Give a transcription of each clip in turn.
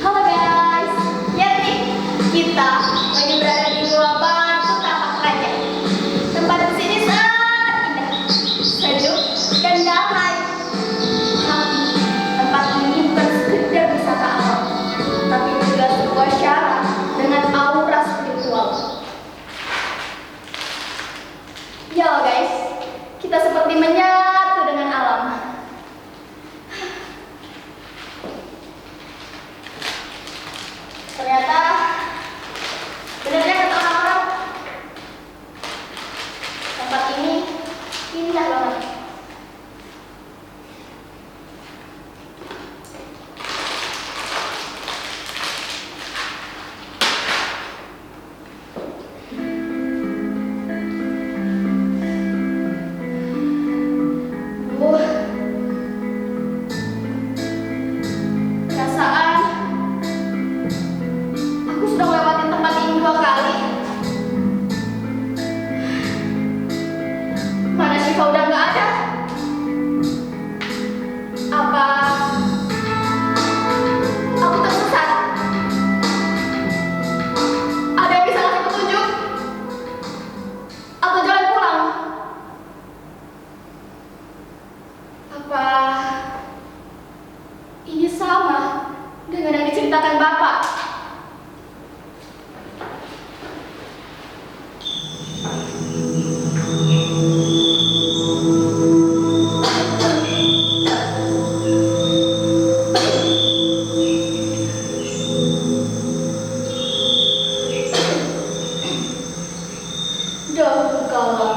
Halo guys, lihat nih, kita lagi berada di Gua Batu Tapak Raja. Tempat di sini sangat indah, sejuk dan damai. Tapi tempat ini bukan sekedar wisata alam, tapi juga sebuah syarat dengan aura spiritual. Ya guys, kita seperti menyatu dengan alam. Ternyata benarnya kata orang-orang, tempat ini indah banget. Perasaan aku sudah melewati tempat ini 2 kali. Mana Syifa udah nggak ada? Apa aku tersesat? Ada yang bisa kasih petunjuk? Atau jalan pulang? Apa ini sama dengan yang diceritakan Bapak? Dahulu kala,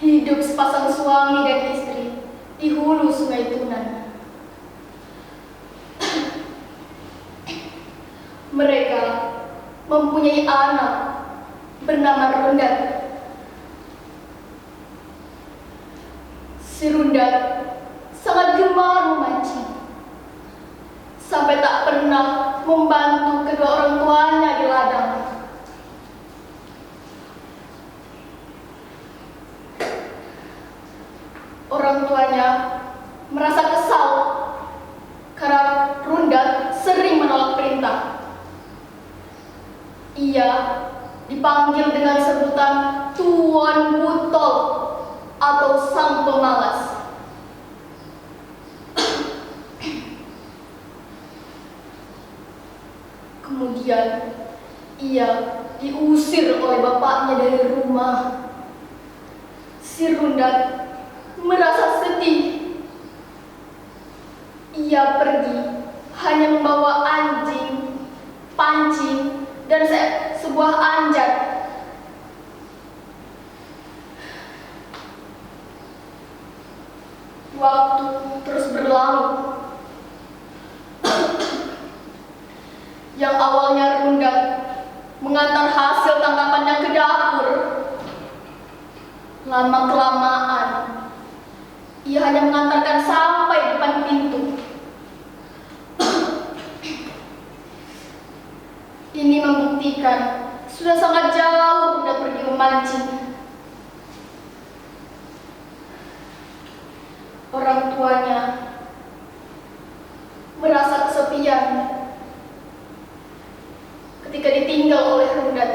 hidup sepasang suami dan istri di hulu Sungai Tunan. Mereka mempunyai anak bernama Rundat. Si Rundat sangat gemar memancing, sampai tak pernah membantu kedua orang tuanya di ladang. Orang tuanya merasa kesal karena Rundat sering menolak perintah. Ia dipanggil dengan sebutan Tuan Butol atau Sang Pemalas. Kemudian ia diusir oleh bapaknya dari rumah. Si Rundat merasa sedih. Ia pergi hanya membawa anjing, pancing, dan sebuah anjat. Waktu terus berlalu. Yang awalnya Rundat mengantar hasil tangkapannya ke dapur, lama-kelamaan ia hanya mengantarkan sampai depan pintu. Ini membuktikan sudah sangat jauh Rundat pergi memancing. Orang tuanya merasa kesepian ketika ditinggal oleh Rundat.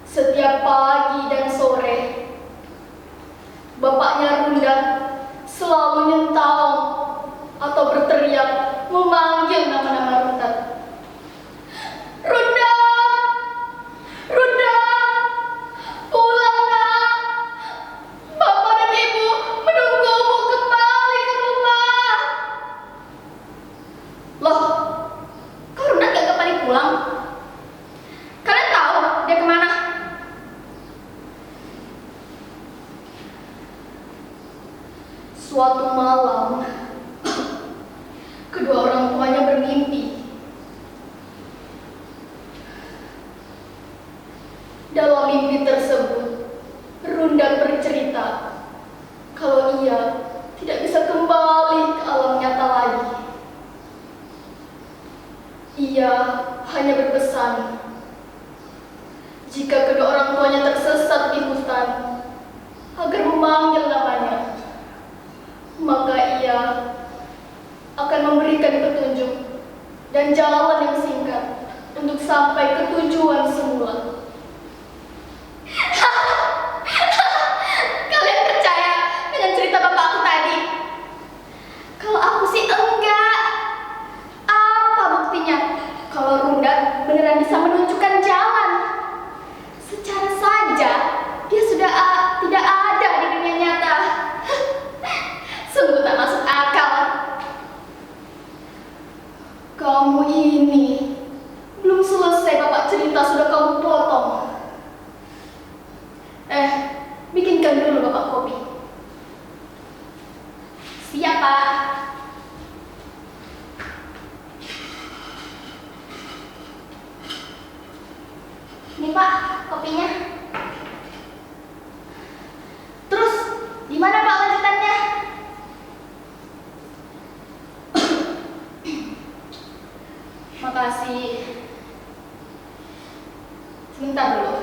Setiap pagi dan sore, bapaknya Rundat selalu nyentang atau berteriak memanggil nama-nama Rundat. Rundat! Rundat! Pulang nak! Bapak dan Ibu menunggumu kembali ke rumah. Loh, kok Rundat gak kembali pulang? Kalian tahu dia kemana? Suatu malam, kedua orang tuanya bermimpi. Dalam mimpi tersebut, Rundat bercerita kalau ia tidak bisa kembali ke alam nyata lagi. Ia hanya berpesan, jika kedua orang tuanya tersesat di hutan, agar memanggil namanya. Maka ia akan memberikan petunjuk dan jalan yang singkat untuk sampai ke tujuan semula. Kalian percaya dengan cerita bapakku tadi? Kalau aku sih enggak. Apa buktinya? Kalau Runda beneran bisa menunjukkan jalan. Secara saja dia sudah tidak ada di dunia nyata. Sungguh tak masuk akal. Kamu ini belum selesai bapak cerita sudah kamu potong. Bikinkan dulu bapak kopi. Siap, Pak. Ini Pak, kopinya. Terus, gimana Pak lanjutannya? Makasih. Sebentar dulu.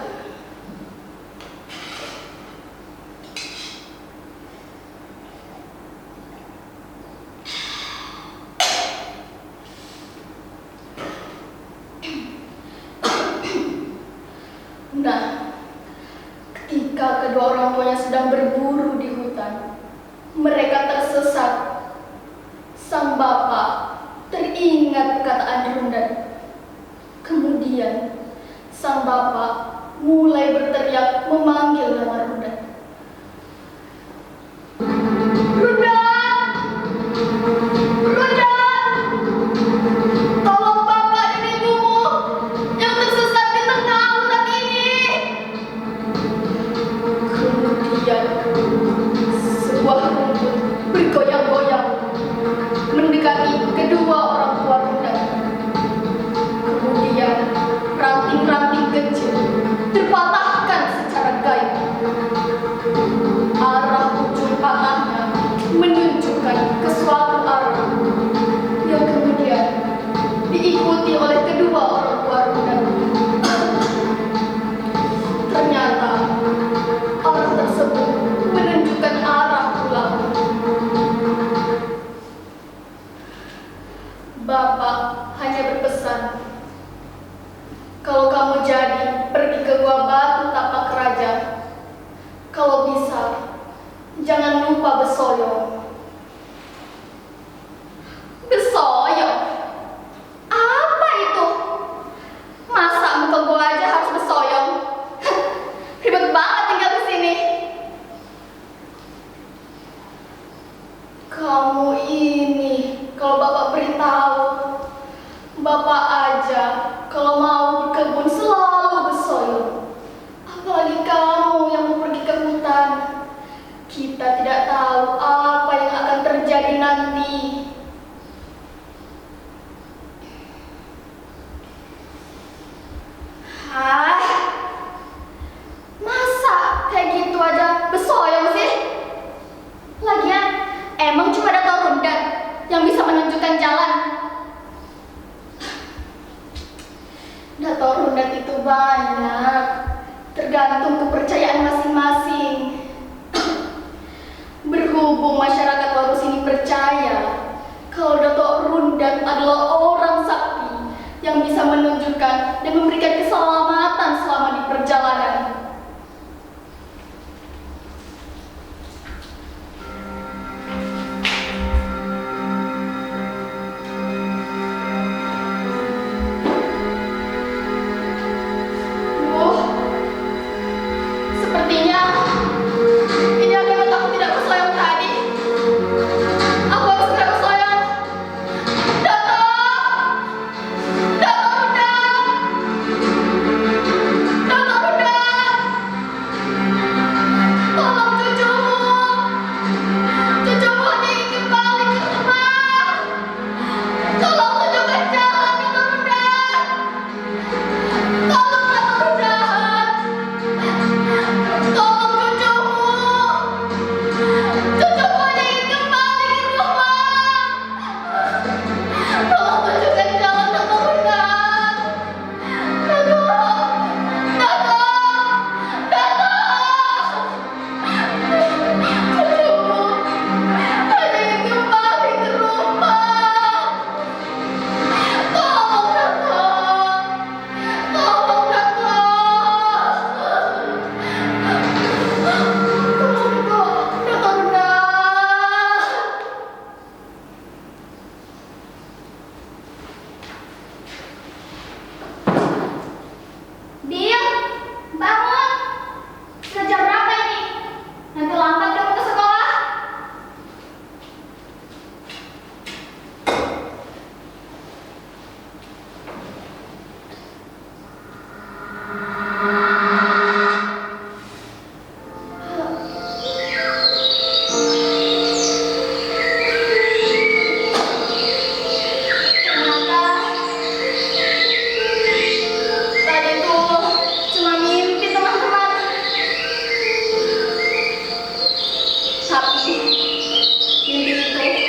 Nah, ketika kedua orang tuanya sedang berburu di hutan, mereka tersesat. Sang bapak teringat perkataan Runda. Kemudian, sang bapak mulai berteriak memanggil nama Runda. Runda! Runda! Tolong bapak dan ibumu yang tersesat di tengah hutan ini. Kemudian, sebuah rumput bergoyang-goyang mendekati kedua orang tua Runda. Kemudian ranting-ranting kecil terpatahkan secara gaib. Arah ujung patahnya menunjukkan ke suatu arah yang kemudian diikuti oleh kedua orang tua Runda. Ternyata arah tersebut menunjukkan arah pulang. Bapak hanya berpesan, kalau kamu jadi pergi ke Gua Batu Tapak Raja, kalau bisa jangan lupa besoyong. Besoyong? Apa itu? Masa muka gua aja harus besoyong? Ribet banget tinggal di sini. Kamu ini, kalau bapak beritahu, bapak aja kalau mau berkebun selalu besoyong. Apalagi kamu yang mau pergi ke hutan. Kita tidak tahu apa yang akan terjadi nanti. Masa kayak gitu aja besoyong sih? Lagian, emang cuma ada Runda yang bisa menunjukkan jalan? Dato Runda itu banyak, tergantung kepercayaan masing-masing. Berhubung masyarakat Warus ini percaya kalau Dato Runda adalah orang sakti yang bisa menunjukkan dan memberikan keselamatan selama di perjalanan. Sepertinya ini akibat aku tidak bersoyong tadi. Aku harus segera bersoyong. Dato! Dato Runda!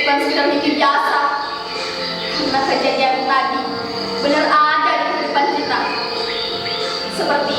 bukan sekedar mimpi biasa. Karena kejadian tadi benar ada di kehidupan kita. Seperti